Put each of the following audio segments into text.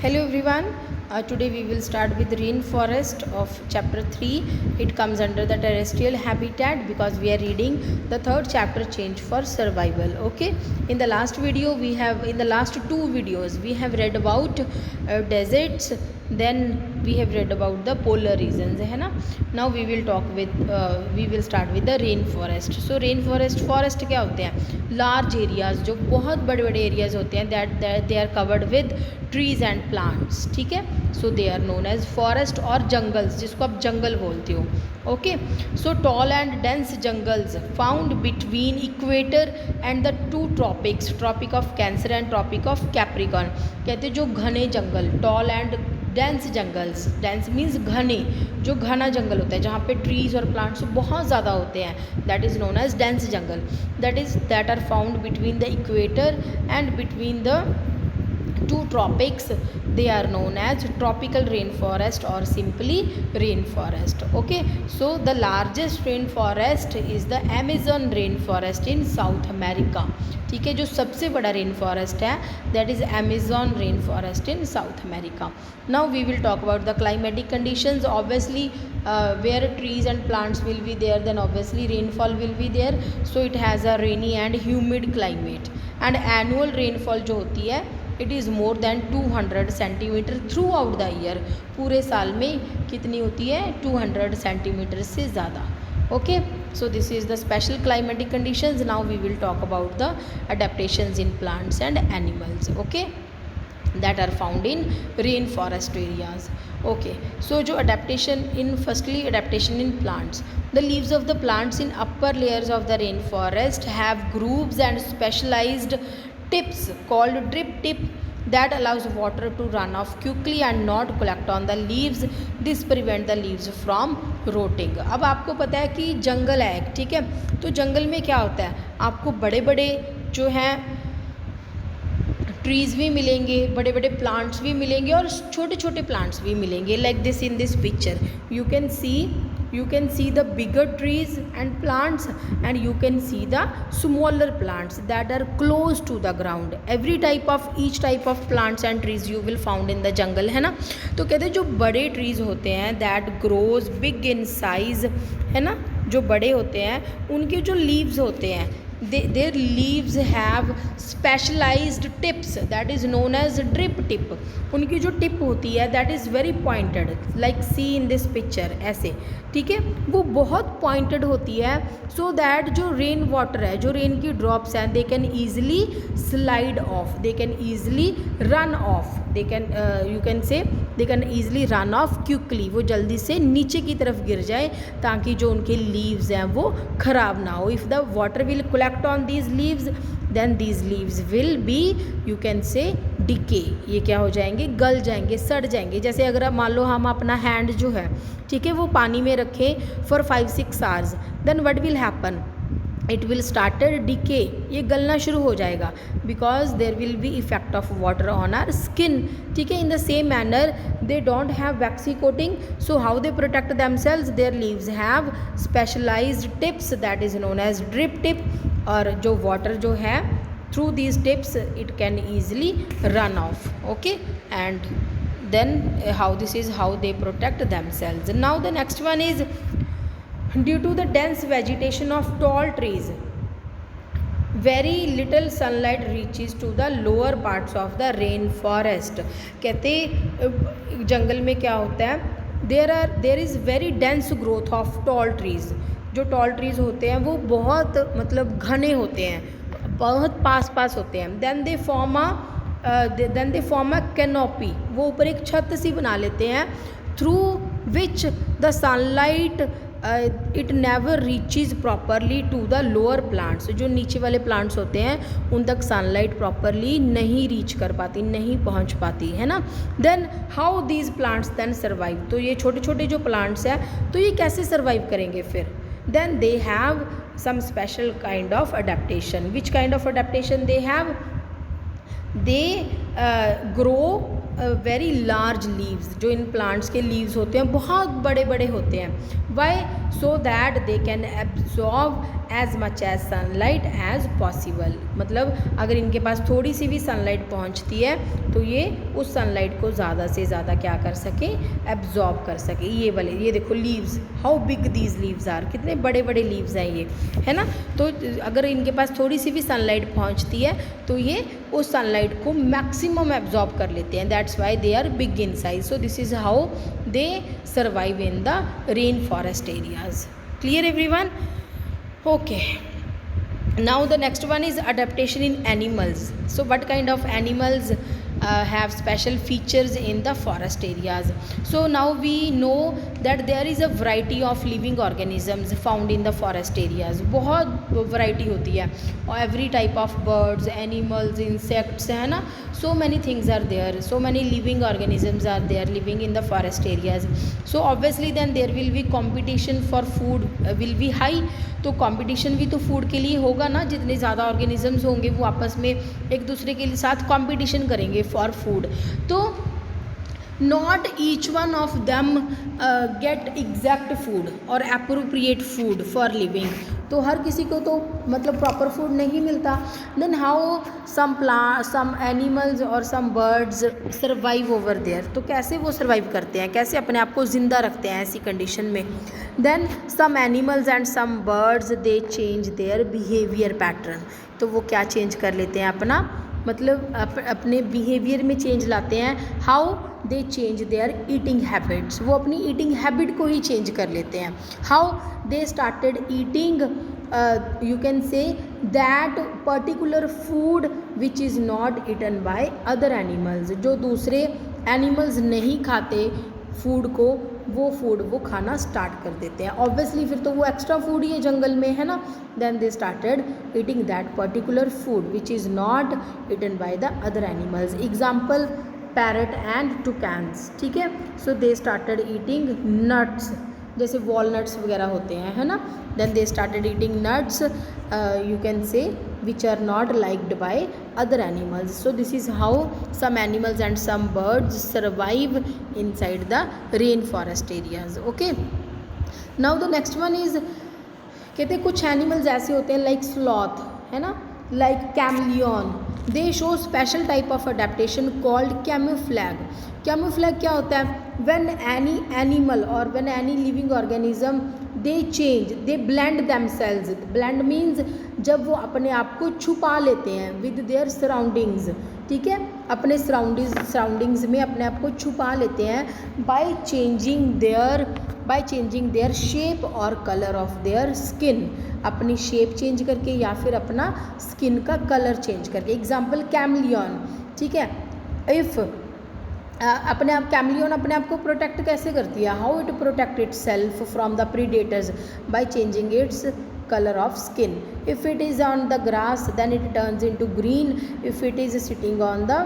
Hello everyone. Today we will start with rainforest of chapter 3. It comes under the terrestrial habitat because we are reading the third chapter, change for survival. Okay. In the last two videos we have read about deserts. Then we have read about the polar regions, है ना. Now we will start with the rainforest. So rainforest forest क्या होते हैं? Large areas, जो बहुत बड़े बड़े areas होते हैं, that they are covered with trees and plants. ठीक है. So they are known as forest और jungles, जिसको आप जंगल बोलते हो. Okay. So tall and dense jungles found between equator and the two tropics, tropic of Cancer and tropic of Capricorn. कहते हैं जो घने जंगल, tall and dense jungles, dense means घने, जो घना जंगल होता है जहाँ पे ट्रीज और प्लांट्स बहुत ज़्यादा होते हैं, that is known as dense jungle. That are found between the equator and between the two tropics. They are known as tropical rainforest or simply rainforest. Okay, so the largest rainforest is the Amazon rainforest in South America. ठीक है, जो सबसे बड़ा rain forest है that is Amazon rain forest in South America. Now we will talk about the climatic conditions. Obviously where trees and plants will be there, then obviously rainfall will be there. So it has a rainy and humid climate and annual rainfall जो होती है it is more than 200 centimetre through out the year. पूरे साल में कितनी होती है? 200 centimetre से ज़्यादा. Okay, so this is the special climatic conditions. Now we will talk about the adaptations in plants and animals, okay, that are found in rainforest areas. Okay, so jo adaptation in plants. The leaves of the plants in upper layers of the rainforest have grooves and specialized tips called drip tip that allows water to run off quickly and not collect on the leaves. This prevent the leaves from rotting. अब आपको पता है कि जंगल है, ठीक है, तो जंगल में क्या होता है, आपको बड़े बड़े जो हैं ट्रीज़ भी मिलेंगे, बड़े बड़े प्लांट्स भी मिलेंगे और छोटे छोटे प्लांट्स भी मिलेंगे. Like this in this picture you can see the bigger trees and plants and you can see the smaller plants that are close to the ground. Each type of plants and trees you will found in the jungle, है ना. तो कहते हैं जो बड़े trees होते हैं that grows big in size, है ना, जो बड़े होते हैं उनके जो leaves होते हैं their leaves have specialized tips that is known as drip tip. उनकी जो टिप होती है that is very pointed, like see in this picture, ऐसे, ठीक है, वो बहुत पॉइंटेड होती है सो दैट जो रेन वाटर है, जो रेन की ड्रॉप्स हैं they can easily slide of, they can easily run of, they can easily run of quickly, वो जल्दी से नीचे की तरफ गिर जाए ताकि जो उनके लीव्स हैं वो ख़राब ना हो. If the water will collect on these leaves then these leaves will be you can say decay, ये क्या हो जाएंगे, गल जाएंगे, सड़ जाएंगे. जैसे अगर मान लो हम अपना हैंड जो है, ठीक है, वो पानी में रखें for 5-6 hours, then what will happen, it will started decay, ये गलना शुरू हो जाएगा because there will be effect of water on our skin. ठीक है, in the same manner they don't have waxy coating, so how they protect themselves, their leaves have specialised tips that is known as drip tip. और जो water जो है through these tips it can easily run off. Okay, and then this is how they protect themselves. Now the next one is due to the dense vegetation of tall trees, very little sunlight reaches to the lower parts of the rainforest. कहते जंगल में क्या होता है, there is very dense growth of tall trees. जो tall trees होते हैं वो बहुत मतलब घने होते हैं, बहुत पास होते हैं. Then they form a canopy, वो ऊपर एक छत सी बना लेते हैं through which the sunlight it never reaches properly to the lower plants. जो नीचे वाले प्लांट्स होते हैं उन तक सनलाइट प्रॉपरली नहीं रीच कर पाती, नहीं पहुंच पाती, है ना. Then how these plants then survive, तो ये छोटे छोटे जो प्लांट्स हैं तो ये कैसे सर्वाइव करेंगे फिर. then they have some special kind of adaptation. Which kind of adaptation they have? They grow very large leaves. जो इन plants के leaves होते हैं बहुत बड़े बड़े होते हैं. Why? So that they can absorb as much as sunlight as possible, मतलब अगर इनके पास थोड़ी सी भी सनलाइट पहुंचती है तो ये उस सनलाइट को ज़्यादा से ज़्यादा क्या कर सके, एब्जॉर्ब कर सके। ये वाले, ये देखो leaves, how big these leaves are, कितने बड़े बड़े लीव्स हैं ये, है ना। तो अगर इनके पास थोड़ी सी भी सनलाइट पहुंचती है तो ये उस सनलाइट को मैक्सिमम एब्जॉर्ब कर लेते हैं, that's why they are big in size. So this is how they survive in the rain forest areas. Clear everyone? Okay, now the next one is adaptation in animals. So what kind of animals have special features in the forest areas? So now we know that there is a variety of living organisms found in the forest areas. बहुत variety होती है, और every type of birds, animals, insects, है ना, so many things are there, so many living organisms are there living in the forest areas. So obviously then there will be competition for food will be high. तो competition भी तो food के लिए होगा ना, जितने ज़्यादा ऑर्गेनिजम्स होंगे वो आपस में एक दूसरे के साथ कंपटीशन करेंगे फॉर फूड। तो not each one of them get exact food और अप्रोप्रिएट फूड फॉर लिविंग, तो हर किसी को तो मतलब प्रॉपर फूड नहीं मिलता। देन हाउ सम एनिमल्स और some birds survive over there, तो कैसे वो सर्वाइव करते हैं, कैसे अपने आप को ज़िंदा रखते हैं ऐसी कंडीशन में। Then some animals and some birds they change their behaviour pattern, तो वो क्या चेंज कर लेते हैं अपना, मतलब अपने बिहेवियर में चेंज लाते हैं। How they change there eating habits, वो अपनी ईटिंग हैबिट को ही चेंज कर लेते हैं। How they started eating you can say that particular food which is not eaten by other animals, जो दूसरे एनिमल्स नहीं खाते फूड को, वो फूड वो खाना स्टार्ट कर देते हैं। ऑब्वियसली फिर तो वो एक्स्ट्रा फूड ही है जंगल में, है ना। Then they started eating that particular food which is not eaten by the other animals. Example parrot and toucans, ठीक है। So they started eating nuts, जैसे वॉलनट्स वगैरह होते हैं, है ना। Then they started eating nuts you can say which are not liked by other animals. So this is how some animals and some birds survive inside the rainforest areas. Okay, now the next one is, कहते हैं कुछ animals ऐसे होते हैं like sloth, है ना, like chameleon, they show special type of adaptation called camouflage. Camouflage क्या होता है, व्हेन एनी एनिमल और when any living organism they change, they blend themselves, blend means जब वो अपने आप को छुपा लेते हैं विद देयर सराउंडिंग्स, ठीक है, अपने सराउंडिंग्स में अपने आप को छुपा लेते हैं बाय चेंजिंग देयर शेप और कलर ऑफ देयर स्किन, अपनी शेप चेंज करके या फिर अपना स्किन का कलर चेंज करके। एग्जाम्पल कैमलियन, ठीक है, इफ़ अपने आप कैमलियन अपने आप को प्रोटेक्ट कैसे करती है, how it protect it self from the predators by changing it's color of skin. If it is on the grass then it turns into green, if it is sitting on the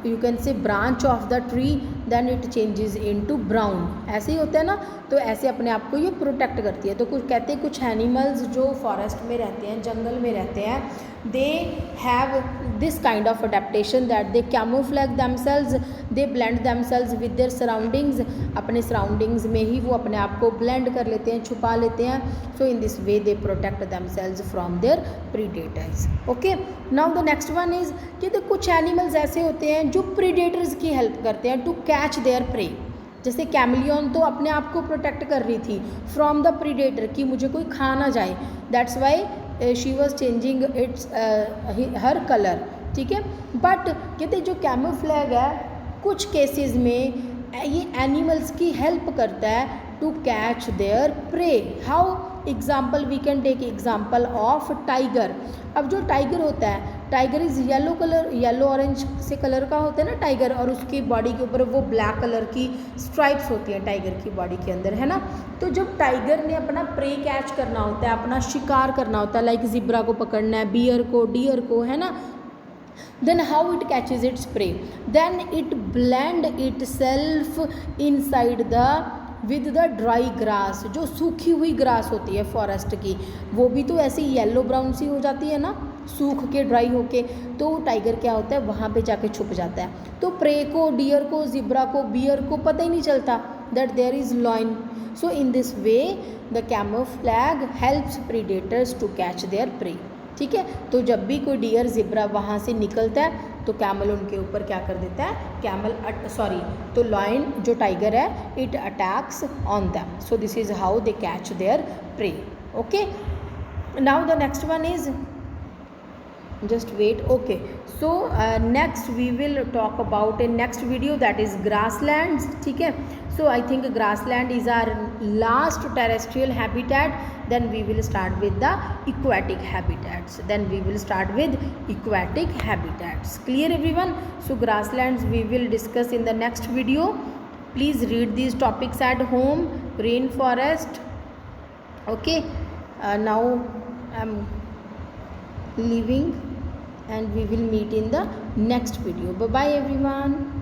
you can say branch of the tree then it changes into brown। ऐसे ही होता है ना, तो ऐसे अपने आप को ये प्रोटेक्ट करती है। तो कुछ कहते हैं कुछ एनिमल्स जो फॉरेस्ट में रहते हैं, जंगल में रहते हैं, they have this kind of adaptation that they camouflage themselves, they blend themselves with their surroundings, अपने सराउंडिंग्स में ही वो अपने आप को ब्लेंड कर लेते हैं, छुपा लेते हैं। So in this way they protect themselves from their predators. Okay, now the next one is कि तो कुछ एनिमल्स ऐसे होते हैं जो प्रीडेटर्स की हेल्प करते हैं टू कैच देयर प्रे। जैसे कैमलियन तो अपने आप को प्रोटेक्ट कर रही थी फ्रॉम द प्रीडेटर कि मुझे कोई खा ना जाए, that's why she was changing it's her colour, ठीक है। बट कहते जो कैमोफ्लैग है कुछ केसेस में ये एनिमल्स की हेल्प करता है to catch their prey. How, example we can take example of tiger. अब जो टाइगर होता है, tiger is yellow colour, yellow orange से कलर का होता है ना टाइगर, और उसकी बॉडी के ऊपर वो ब्लैक कलर की स्ट्राइप्स होती हैं टाइगर की बॉडी के अंदर, है ना। तो जब टाइगर ने अपना प्रे कैच करना होता है, अपना शिकार करना होता है, लाइक जिब्रा को पकड़ना है, बियर को, डियर को, है ना, then how it catches its prey, then it blend itself inside the with the dry grass। जो सूखी हुई ग्रास होती है फॉरेस्ट की, वो भी तो ऐसे येलो ब्राउन सी हो जाती है ना, सूख के ड्राई होके, तो टाइगर क्या होता है वहाँ पे जाके छुप जाता है। तो प्रे को, डियर को, जिब्रा को, बियर को पता ही नहीं चलता that there is loin. So in this way the camouflage helps predators to catch their prey. ठीक है, तो जब भी कोई डियर ज़ेब्रा वहाँ से निकलता है तो कैमल उनके ऊपर क्या कर देता है, तो लॉयन जो टाइगर है it attacks on them. So this is how they catch their pray. Okay, now the next one is, just wait. Okay, so next we will talk about in next video, that is grasslands. ठीक है, so I think grassland is our last terrestrial habitat. Then we will start with the aquatic habitats. Clear everyone? So grasslands we will discuss in the next video. Please read these topics at home. Rainforest. Okay, now I'm leaving and we will meet in the next video. Bye bye everyone.